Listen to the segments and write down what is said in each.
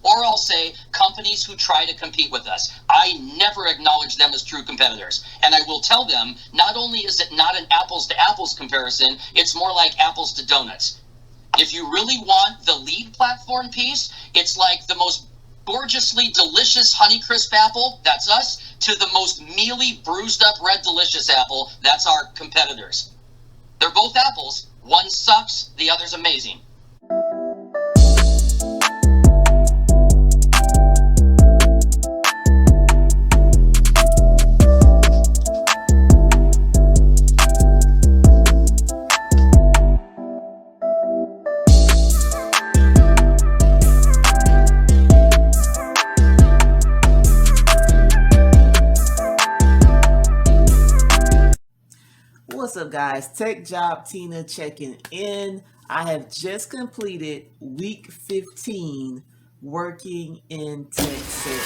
Or I'll say companies who try to compete with us. I never acknowledge them as true competitors. And I will tell them, not only is it not an apples to apples comparison, it's more like apples to donuts. If you really want the lead platform piece, it's like the most gorgeously delicious Honeycrisp apple, that's us, to the most mealy, bruised up red delicious apple, that's our competitors. They're both apples. One sucks, the other's amazing. What's up, guys? Tech Job Tina checking in. I have just completed week 15 working in tech sales.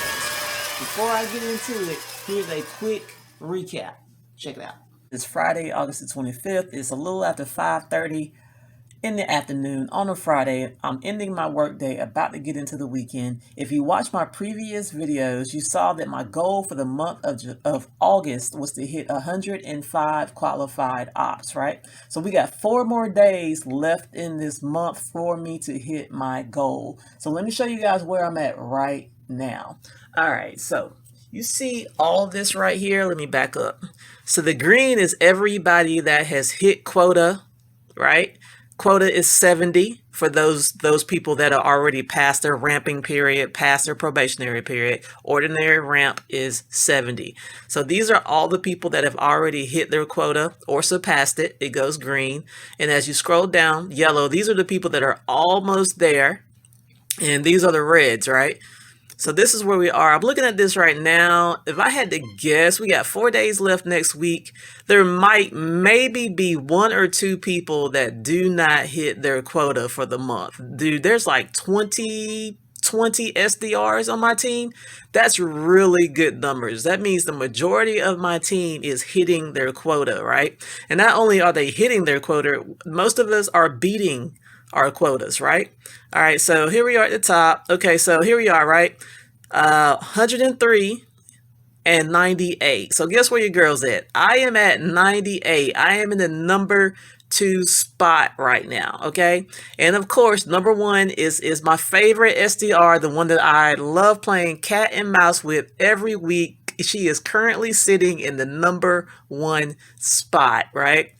Before I get into it, here's a quick recap. Check it out. It's Friday, August the 25th. It's a little after 5:30 in the afternoon on a Friday. I'm ending my workday, about to get into the weekend. If you watched my previous videos, you saw that my goal for the month of August was to hit 105 qualified ops, right? So we got 4 more days left in this month for me to hit my goal. So let me show you guys where I'm at right now. All right, so you see all this right here. Let me back up. So the green is everybody that has hit quota, right? Quota is 70 for those people that are already past their ramping period, past their probationary period. Ordinary ramp is 70. So these are all the people that have already hit their quota or surpassed it. It goes green. And as you scroll down, yellow, these are the people that are almost there. And these are the reds, right? So this is where we are. I'm looking at this right now. If I had to guess, we got 4 days left next week. There might maybe be 1 or 2 people that do not hit their quota for the month. Dude, there's like 20 SDRs on my team. That's really good numbers. That means the majority of my team is hitting their quota, right? And not only are they hitting their quota, most of us are beating our quotas, right? All right, so here we are at the top. Okay, so here we are, right? 103 and 98. So guess where your girl's at? I am at 98. I am in the number 2 spot right now, okay? And of course, number 1 is my favorite SDR, the one that I love playing cat and mouse with every week. She is currently sitting in the number 1 spot, right?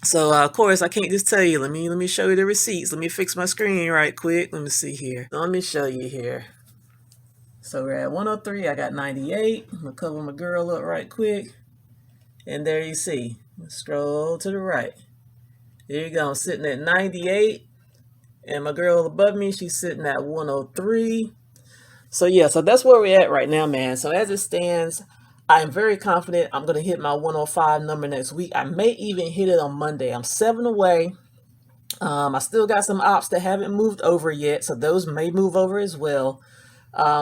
So of course I can't just tell you. Let me show you the receipts. Let me fix my screen right quick. Let me see here. Let me show you here. So we're at 103. I got 98. I'm gonna cover my girl up right quick. And there you see. Scroll to the right. There you go. I'm sitting at 98. And my girl above me, she's sitting at 103. So yeah, so that's where we're at right now, man. So as it stands, I'm very confident I'm going to hit my 105 number next week. I may even hit it on Monday. I'm 7 away. I still got some ops that haven't moved over yet, so those may move over as well.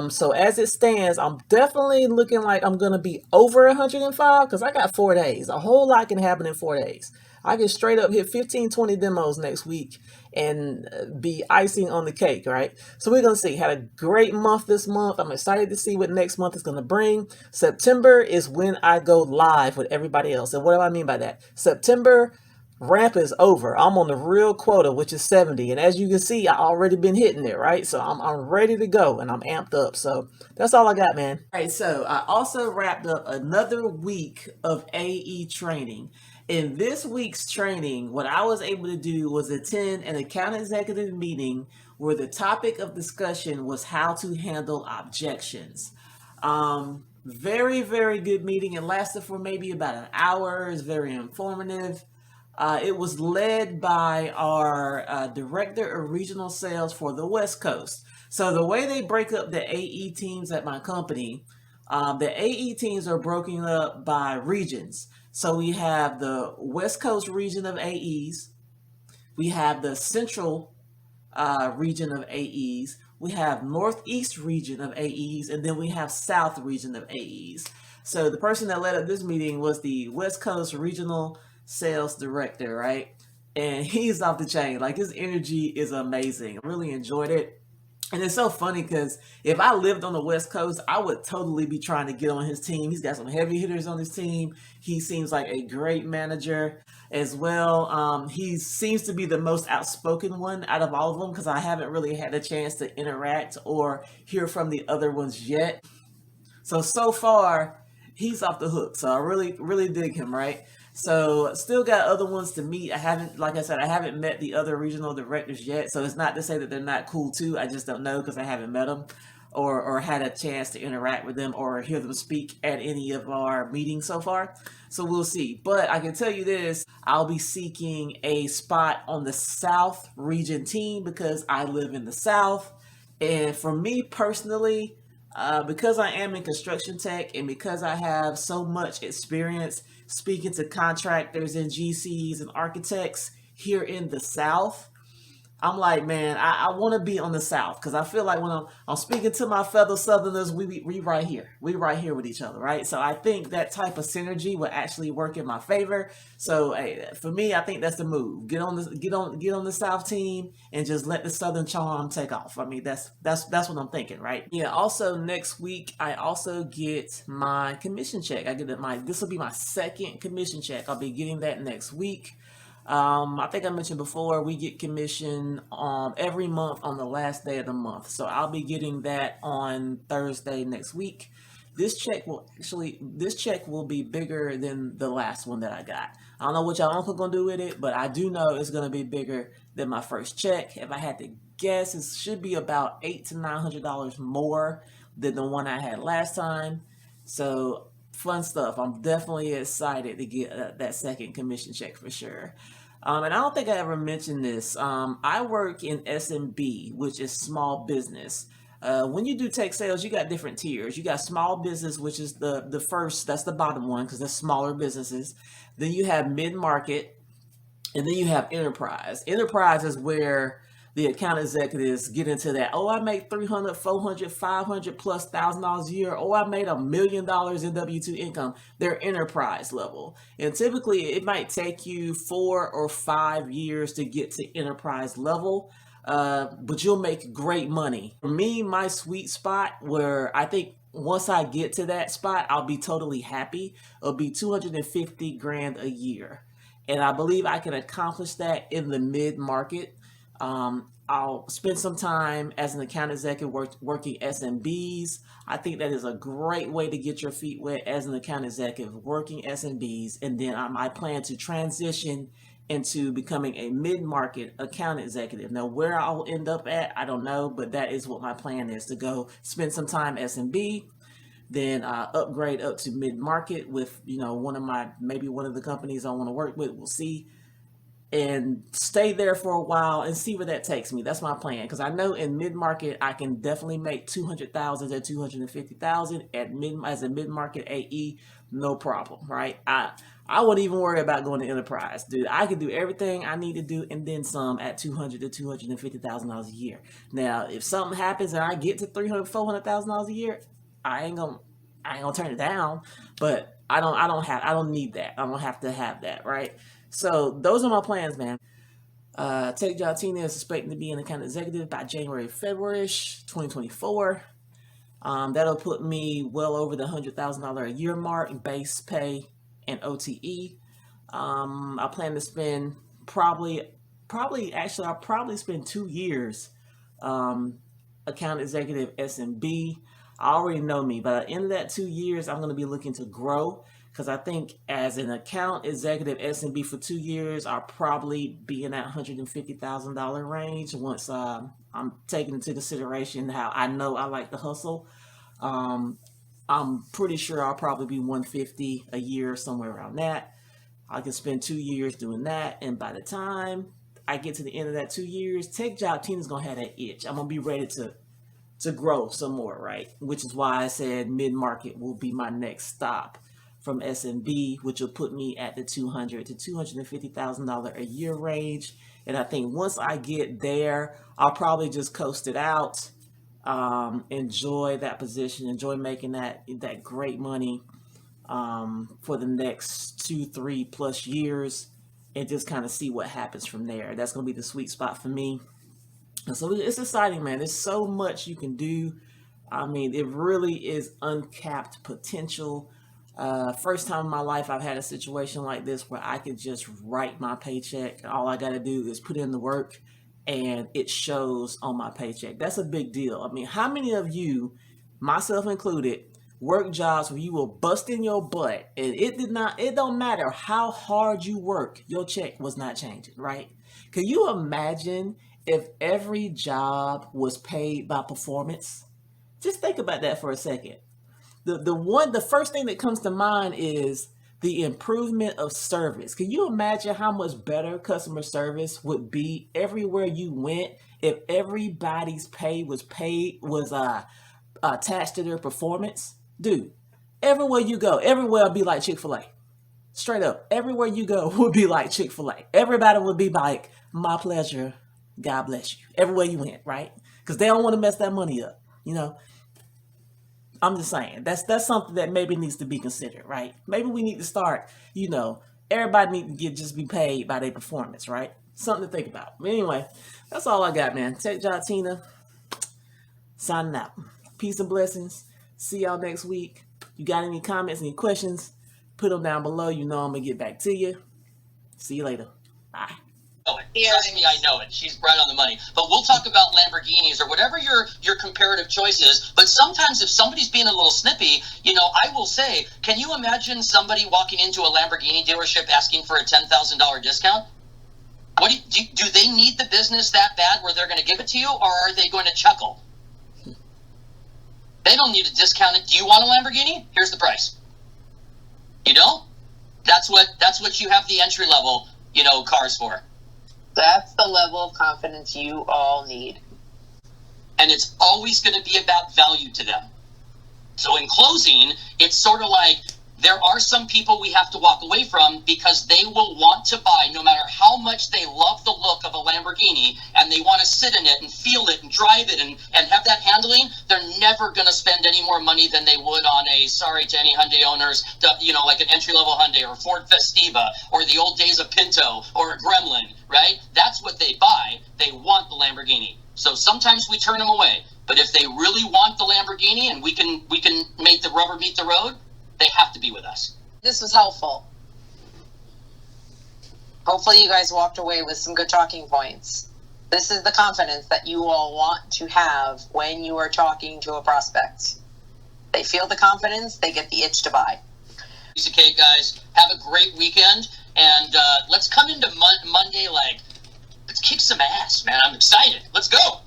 So as it stands, I'm definitely looking like I'm going to be over 105 because I got 4 days. A whole lot can happen in 4 days. I can straight up hit 15, 20 demos next week and be icing on the cake, right? So we're going to see. Had a great month this month. I'm excited to see what next month is going to bring. September is when I go live with everybody else. And what do I mean by that? September ramp is over. I'm on the real quota, which is 70. And as you can see, I already been hitting it, right? So I'm ready to go and I'm amped up. So that's all I got, man. All right, so I also wrapped up another week of AE training. In this week's training, what I was able to do was attend an account executive meeting where the topic of discussion was how to handle objections. Very, very good meeting. It lasted for maybe about an hour. It's very informative. It was led by our director of regional sales for the West Coast. So the way they break up the AE teams at my company, the AE teams are broken up by regions. So we have the West Coast region of AEs, we have the Central region of AEs, we have Northeast region of AEs, and then we have South region of AEs. So the person that led up this meeting was the West Coast regional sales director, right? And he's off the chain. Like, his energy is amazing. I really enjoyed it. And it's so funny because if I lived on the West Coast, I would totally be trying to get on his team. He's got some heavy hitters on his team. He seems like a great manager as well. He seems to be the most outspoken one out of all of them because I haven't really had a chance to interact or hear from the other ones yet. So far, he's off the hook. So I really dig him, right? So still got other ones to meet. I haven't, like I said, I haven't met the other regional directors yet. So it's not to say that they're not cool too. I just don't know because I haven't met them or had a chance to interact with them or hear them speak at any of our meetings so far. So we'll see. But I can tell you this, I'll be seeking a spot on the South region team because I live in the South. And for me personally, because I am in construction tech and because I have so much experience speaking to contractors and GCs and architects here in the South, I'm like, man, I want to be on the South because I feel like when I'm speaking to my fellow Southerners, we right here. We right here with each other, right? So I think that type of synergy will actually work in my favor. So hey, for me, I think that's the move. Get on the South team and just let the Southern charm take off. I mean, that's what I'm thinking, right? Yeah. Also, next week I also get my commission check. This will be my second commission check. I'll be getting that next week. I think I mentioned before we get commission every month on the last day of the month. So I'll be getting that on Thursday next week. This check will be bigger than the last one that I got. I don't know what y'all uncle gonna do with it, but I do know it's gonna be bigger than my first check. If I had to guess, it should be about $800 to $900 more than the one I had last time. So fun stuff. I'm definitely excited to get that second commission check for sure. And I don't think I ever mentioned this. I work in SMB, which is small business. When you do tech sales, you got different tiers. You got small business, which is the first, that's the bottom one because they're smaller businesses. Then you have mid market, and then you have enterprise. Enterprise is where the account executives get into that. Oh, I make 300, 400, 500 plus $1,000 a year. Oh, I made $1 million in W2 income. They're enterprise level. And typically it might take you 4 or 5 years to get to enterprise level. But you'll make great money. For me, my sweet spot where I think once I get to that spot, I'll be totally happy. It'll be 250 grand a year. And I believe I can accomplish that in the mid market. I'll spend some time as an account executive working SMBs. I think that is a great way to get your feet wet as an account executive, working SMBs. And then I plan to transition into becoming a mid-market account executive. Now, where I'll end up at, I don't know, but that is what my plan is, to go spend some time SMB, then upgrade up to mid-market with, maybe one of the companies I want to work with. We'll see. And stay there for a while and see where that takes me. That's my plan, because I know in mid market I can definitely make 200,000 to 250,000 as a mid market AE, no problem, right? I wouldn't even worry about going to enterprise, dude. I can do everything I need to do and then some at $200,000 to $250,000 a year. Now, if something happens and I get to $300,000, $400,000 a year, I ain't gonna turn it down. But I don't need that. I don't have to have that, right? So those are my plans, man. Tech Job Tina is expecting to be an account executive by January, February-ish, 2024. That'll put me well over the $100,000 a year mark, base pay and OTE. I plan to spend I'll probably spend 2 years account executive SMB. I already know me. By the end of that 2 years, I'm going to be looking to grow, because I think as an account executive SMB for 2 years, I'll probably be in that $150,000 range once I'm taking into consideration how I know I like to hustle. I'm pretty sure I'll probably be 150 a year, somewhere around that. I can spend 2 years doing that, and by the time I get to the end of that 2 years, Tech Job Tina's gonna have that itch. I'm gonna be ready to grow some more, right? Which is why I said mid-market will be my next stop from SMB, which will put me at the $200,000 to $250,000 a year range. And I think once I get there, I'll probably just coast it out, enjoy that position, enjoy making that great money for the next 2-3 plus years, and just kind of see what happens from there. That's going to be the sweet spot for me. And so it's exciting, man. There's so much you can do. I mean, it really is uncapped potential. First time in my life I've had a situation like this where I could just write my paycheck. All I got to do is put in the work and it shows on my paycheck. That's a big deal. I mean, how many of you, myself included, work jobs where you will bust in your butt and it don't matter how hard you work, your check was not changing, right? Can you imagine if every job was paid by performance? Just think about that for a second. The first thing that comes to mind is the improvement of service. Can you imagine how much better customer service would be everywhere you went if everybody's pay was attached to their performance? Dude, everywhere you go, everywhere would be like Chick-fil-A. Straight up, everywhere you go would be like Chick-fil-A. Everybody would be like, my pleasure, God bless you. Everywhere you went, right? Because they don't want to mess that money up, you know. I'm just saying that's something that maybe needs to be considered, right? Maybe we need to start, everybody need to just be paid by their performance, right? Something to think about. But anyway, that's all I got, man. Tech Job Tina, signing out. Peace and blessings. See y'all next week. You got any comments, any questions? Put them down below. You know I'm gonna get back to you. See you later. Bye. Trust me, I know it. She's right on the money. But we'll talk about Lamborghinis or whatever your comparative choice is. But sometimes if somebody's being a little snippy, I will say, can you imagine somebody walking into a Lamborghini dealership asking for a $10,000 discount? What do they need the business that bad where they're going to give it to you, or are they going to chuckle? They don't need to discount it. Do you want a Lamborghini? Here's the price. You don't? That's what you have the entry level, cars for. That's the level of confidence you all need. And it's always going to be about value to them. So in closing, it's sort of like there are some people we have to walk away from because they will want to buy no matter how much they love the look of a Lamborghini and they want to sit in it and feel it and drive it and have that handling. They're never going to spend any more money than they would on a, sorry to any Hyundai owners, like an entry-level Hyundai or Ford Festiva or the old days of Pinto or a Gremlin, right? That's what they buy. They want the Lamborghini. So sometimes we turn them away. But if they really want the Lamborghini and we can make the rubber meet the road, they have to be with us. This was helpful. Hopefully you guys walked away with some good talking points. This is the confidence that you all want to have when you are talking to a prospect. They feel the confidence, they get the itch to buy. Piece of cake, guys. Have a great weekend, and let's come into Monday let's kick some ass, man. I'm excited. Let's go.